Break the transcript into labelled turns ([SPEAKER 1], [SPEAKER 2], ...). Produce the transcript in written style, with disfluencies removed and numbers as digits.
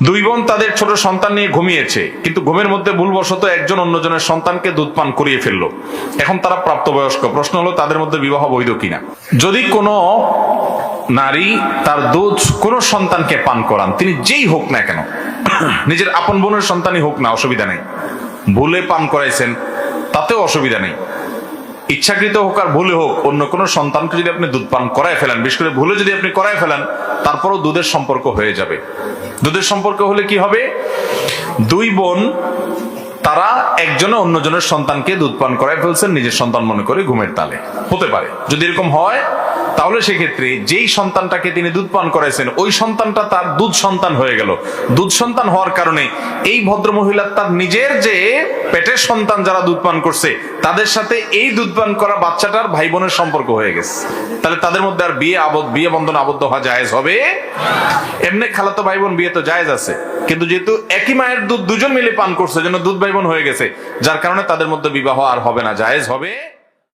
[SPEAKER 1] দুই বোন তাদের ছোট সন্তান নিয়ে ঘুমিয়েছে, কিন্তু ঘুমের মধ্যে ভুলবশত একজন অন্যজনের সন্তানকে দুধ পান করিয়ে ফেললো। এখন তারা প্রাপ্তবয়স্ক। প্রশ্ন হলো তাদের মধ্যে বিবাহ বৈধ কিনা। যদি কোনো নারী তার দুধ কোন সন্তানকে পান করান, তিনি যেই হোক না কেন, নিজের আপন বোনের সন্তানই হোক না, অসুবিধা নেই। ভুলে পান করাইছেন তাতেও অসুবিধা নেই। ইচ্ছাকৃত হোক আর ভুলে হোক, অন্য কোনো সন্তানকে যদি আপনি দুধ পান করায় ফেলেন, বিশেষ করে ভুলে যদি আপনি করায় ফেলেন, তারপরও দুধের সম্পর্ক হয়ে যাবে। দুধের সম্পর্ক হলে কি হবে? দুই বোন তারা একজনে অন্যজনের সন্তানকে দুধ পান করায় ফেলছেন নিজের সন্তান মনে করে ঘুমের তালে। হতে পারে যদি এরকম হয়, তাহলে সেক্ষেত্রে যেই সন্তানটাকে তিনি দুধ পান করাইছেন ওই সন্তানটা তার দুধ সন্তান হয়ে গেল। দুধ সন্তান হওয়ার কারণে এই ভদ্র মহিলা তার নিজের যে পেটের সন্তান যারা দুধ পান করছে তাদের সাথে এই দুধ পান করা বাচ্চাটার ভাই বোনের সম্পর্ক হয়ে গেছে। তাহলে তাদের মধ্যে আর বিয়ে বন্ধন আবদ্ধ হওয়া জায়েজ হবে। এমনি খালাতো ভাই বোন বিয়ে তো জায়েজ আছে, কিন্তু যেহেতু একই মায়ের দুধ দুজন মিলে পান করছে, জন্য দুধ ভাই বোন হয়ে গেছে, যার কারণে তাদের মধ্যে বিবাহ আর হবে না, জায়েজ হবে।